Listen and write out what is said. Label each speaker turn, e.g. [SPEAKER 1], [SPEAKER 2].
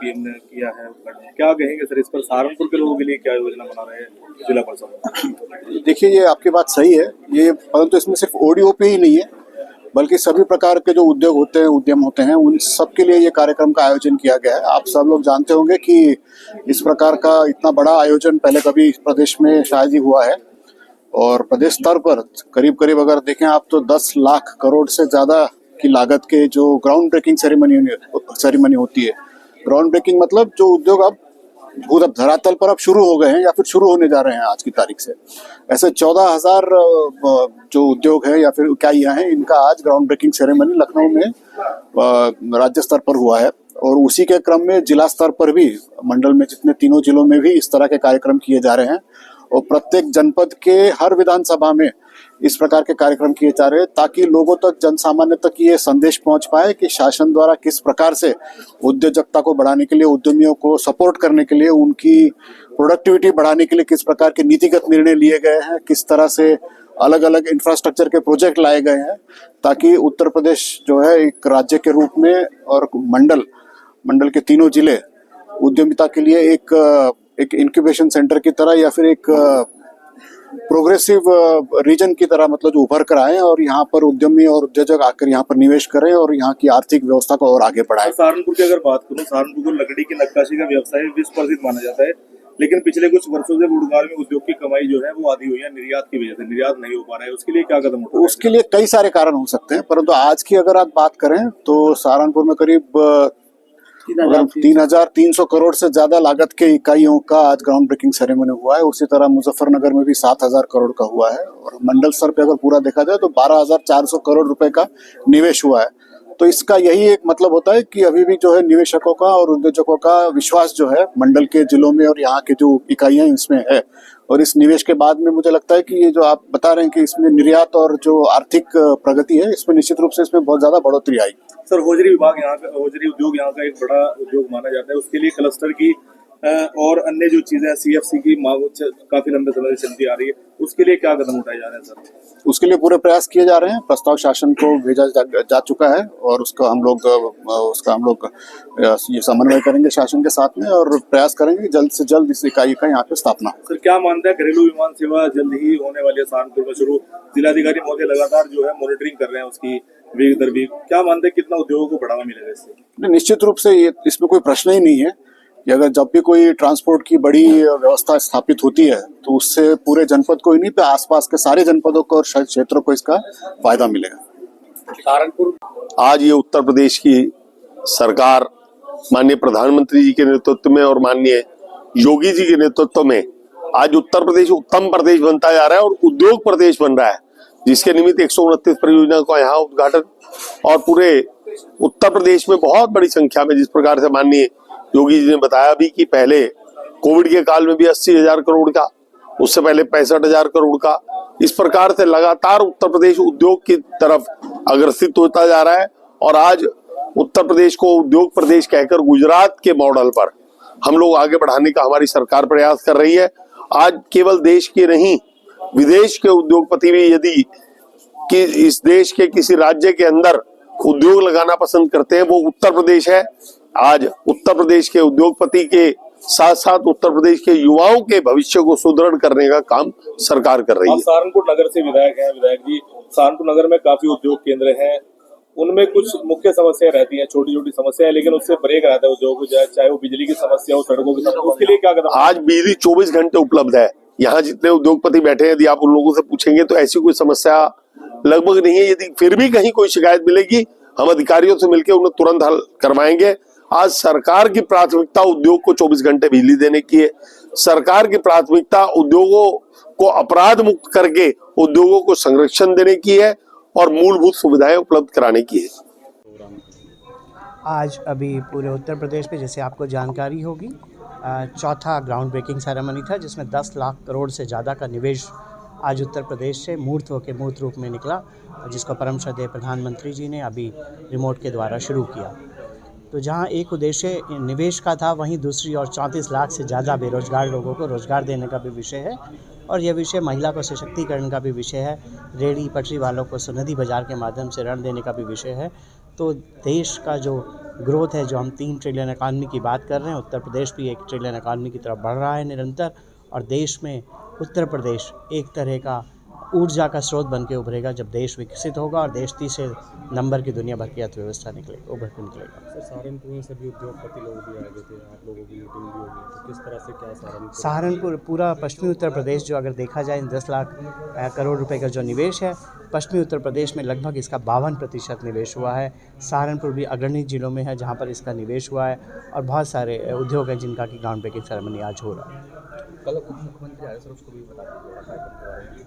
[SPEAKER 1] PM ने किया है उद्घाटन, क्या कहेंगे सर इस पर? सहारनपुर के लोगों के लिए क्या योजना बना रहे हैं जिला परिषद?
[SPEAKER 2] देखिए, ये आपकी बात सही है, ये परंतु इसमें सिर्फ ओडीओपी ही नहीं है, बल्कि सभी प्रकार के जो उद्योग होते हैं, उद्यम होते हैं, उन सब के लिए ये कार्यक्रम का आयोजन किया गया है। आप सब लोग जानते होंगे कि इस प्रकार का इतना बड़ा आयोजन पहले कभी इस प्रदेश में शायद ही हुआ है। और प्रदेश स्तर पर करीब करीब अगर देखें आप तो 10 लाख करोड़ से ज़्यादा की लागत के जो ग्राउंड ब्रेकिंग सेरेमनी होती है। ग्राउंड ब्रेकिंग मतलब जो उद्योग अब भूतल धरातल पर अब शुरू हो गए हैं या फिर शुरू होने जा रहे हैं आज की तारीख से। ऐसे 14,000 जो उद्योग है या फिर इकाइयां हैं, इनका आज ग्राउंड ब्रेकिंग सेरेमनी लखनऊ में राज्य स्तर पर हुआ है। और उसी के क्रम में जिला स्तर पर भी मंडल में जितने तीनों जिलों में भी इस तरह के कार्यक्रम किए जा रहे हैं। और प्रत्येक जनपद के हर विधानसभा में इस प्रकार के कार्यक्रम किए जा रहे हैं ताकि लोगों तक, जन सामान्य तक ये संदेश पहुंच पाए कि शासन द्वारा किस प्रकार से उद्योजकता को बढ़ाने के लिए, उद्यमियों को सपोर्ट करने के लिए, उनकी प्रोडक्टिविटी बढ़ाने के लिए किस प्रकार के नीतिगत निर्णय लिए गए हैं, किस तरह से अलग अलग इंफ्रास्ट्रक्चर के प्रोजेक्ट लाए गए हैं, ताकि उत्तर प्रदेश जो है एक राज्य के रूप में और मंडल के तीनों जिले उद्यमिता के लिए एक इंक्यूबेशन सेंटर की तरह या फिर एक प्रोग्रेसिव रीजन की तरह मतलब जो उभर कर आए और यहाँ पर उद्यमी और उद्योजक आकर यहाँ पर निवेश करें और यहाँ की आर्थिक व्यवस्था को और आगे बढ़ाएं।
[SPEAKER 1] सहारनपुर की अगर बात करूँ, सहारनपुर को लकड़ी की नक्काशी का व्यवसाय विश्व प्रसिद्ध माना जाता है, लेकिन पिछले कुछ वर्षों से गुड़गांव में उद्योग की कमाई जो है वो आधी हुई है निर्यात की वजह से, निर्यात नहीं हो पा रहा है। उसके लिए क्या कदम उठा रहे हैं?
[SPEAKER 2] उसके लिए कई सारे कारण हो सकते हैं, परंतु आज की अगर आप बात करें तो सहारनपुर में करीब 3,300 करोड़ से ज्यादा लागत के इकाइयों का आज ग्राउंड ब्रेकिंग सेरेमनी हुआ है। उसी तरह मुजफ्फरनगर में भी 7,000 करोड़ का हुआ है। और मंडल स्तर पे अगर पूरा देखा जाए तो 12,400 करोड़ रुपए का निवेश हुआ है। तो इसका यही एक मतलब होता है कि अभी भी जो है निवेशकों का और उद्योजकों का विश्वास जो है मंडल के जिलों में और यहाँ के जो इकाइयां इसमें है। और इस निवेश के बाद में मुझे लगता है कि ये जो आप बता रहे हैं कि इसमें निर्यात और जो आर्थिक प्रगति है, इसमें निश्चित रूप से इसमें बहुत ज्यादा बढ़ोतरी आई।
[SPEAKER 1] सर, हौजरी विभाग यहाँ का, हौजरी उद्योग यहाँ का एक बड़ा उद्योग माना जाता है। उसके लिए क्लस्टर की और अन्य जो चीजें सीएफसी की मांग काफी लंबे समय से चलती आ रही है, उसके लिए क्या कदम उठाए जा रहे हैं सर?
[SPEAKER 2] उसके लिए पूरे प्रयास किए जा रहे हैं। प्रस्ताव शासन को भेजा जा चुका है और उसका हम लोग ये समन्वय करेंगे शासन के साथ में और प्रयास करेंगे जल्द से जल्द इस इकाई का यहाँ पे स्थापना।
[SPEAKER 1] सर, क्या मानते हैं, घरेलू विमान सेवा जल्द ही होने वाली है सहारनपुर में शुरू? जिलाधिकारी महोदय लगातार जो है मॉनिटरिंग कर रहे हैं उसकी वीक दर वीक। क्या मानते हैं कितना उद्योगों को बढ़ावा मिलेगा इससे?
[SPEAKER 2] निश्चित रूप से इसमें कोई प्रश्न ही नहीं है कि अगर जब भी कोई ट्रांसपोर्ट की बड़ी व्यवस्था स्थापित होती है तो उससे पूरे जनपद को ही नहीं, आसपास के सारे जनपदों को और क्षेत्रों को इसका फायदा मिलेगा।
[SPEAKER 1] सहारनपुर
[SPEAKER 3] आज ये उत्तर प्रदेश की सरकार माननीय प्रधानमंत्री जी के नेतृत्व में और माननीय योगी जी के नेतृत्व में आज उत्तर प्रदेश उत्तम प्रदेश बनता जा रहा है और उद्योग प्रदेश बन रहा है, जिसके निमित्त 129 परियोजना का यहाँ उद्घाटन और पूरे उत्तर प्रदेश में बहुत बड़ी संख्या में, जिस प्रकार से माननीय योगी जी ने बताया भी कि पहले कोविड के काल में भी 80,000 करोड़ का, उससे पहले 65,000 करोड़ का, इस प्रकार से लगातार उत्तर प्रदेश उद्योग की तरफ अग्रसित होता जा रहा है। और आज उत्तर प्रदेश को उद्योग प्रदेश कहकर गुजरात के मॉडल पर हम लोग आगे बढ़ाने का हमारी सरकार प्रयास कर रही है। आज केवल देश के नहीं, विदेश के उद्योगपति भी यदि कि इस देश के किसी राज्य के अंदर उद्योग लगाना पसंद करते हैं, वो उत्तर प्रदेश है। आज उत्तर प्रदेश के उद्योगपति के साथ साथ उत्तर प्रदेश के युवाओं के भविष्य को सुदृढ़ करने का काम सरकार कर रही है।
[SPEAKER 1] सहारनपुर नगर से विधायक हैं, विधायक जी, सहारनपुर नगर में काफी उद्योग केंद्र हैं, उनमें कुछ मुख्य समस्याएं रहती हैं, छोटी छोटी समस्याएं, लेकिन उससे ब्रेक रहता है उद्योग, चाहे वो बिजली की समस्या हो, सड़कों की समस्या, उसके लिए क्या कदम?
[SPEAKER 3] आज बिजली 24 घंटे उपलब्ध है। यहाँ जितने उद्योगपति बैठे हैं, यदि आप उन लोगों से पूछेंगे तो ऐसी कोई समस्या लगभग नहीं है। यदि फिर भी कहीं कोई शिकायत मिलेगी, हम अधिकारियों से मिलकर उन्हें तुरंत हल करवाएंगे। आज सरकार की प्राथमिकता उद्योग को 24 घंटे बिजली देने की है। सरकार की प्राथमिकता उद्योगों को अपराध मुक्त करके उद्योगों को संरक्षण देने की है और मूलभूत सुविधाएं उपलब्ध कराने की है।
[SPEAKER 4] आज अभी पूरे उत्तर प्रदेश में, जैसे आपको जानकारी होगी, चौथा ग्राउंड ब्रेकिंग सेरेमनी था, जिसमें 10 लाख करोड़ से ज़्यादा का निवेश आज उत्तर प्रदेश से मूर्त रूप में निकला, जिसको परम श्रद्धेय प्रधानमंत्री जी ने अभी रिमोट के द्वारा शुरू किया। तो जहां एक उद्देश्य निवेश का था, वहीं दूसरी ओर 34 लाख से ज़्यादा बेरोजगार लोगों को रोज़गार देने का भी विषय है। और यह विषय महिला को सशक्तिकरण का भी विषय है। रेहड़ी पटरी वालों को सुनिधि बाजार के माध्यम से ऋण देने का भी विषय है। तो देश का जो ग्रोथ है जो हम 3 ट्रिलियन इकानमी की बात कर रहे हैं, उत्तर प्रदेश भी 1 ट्रिलियन इकानमी की तरफ बढ़ रहा है निरंतर, और देश में उत्तर प्रदेश एक तरह का ऊर्जा का स्रोत बन के उभरेगा जब देश विकसित होगा और देश तीसरे नंबर की दुनिया भर की अर्थव्यवस्था उभर के निकलेगा।
[SPEAKER 5] सर सहारनपुर में सभी उद्योगपति लोग भी आए हुए थे, आप लोगों की मीटिंग भी होगी, तो किस तरह से क्या
[SPEAKER 4] सहारनपुर पूरा पश्चिमी उत्तर प्रदेश जो अगर देखा जाए 10 लाख करोड़ रुपए का जो निवेश है, पश्चिमी उत्तर प्रदेश में लगभग इसका 52% निवेश हुआ है। सहारनपुर भी अग्रणी जिलों में है जहां पर इसका निवेश हुआ है और बहुत सारे उद्योग हैं जिनका कि ग्राउंड ब्रेकिंग सेरेमनी आज हो रहा है।
[SPEAKER 5] कल मुख्यमंत्री आए सर, उसको भी बता दीजिए।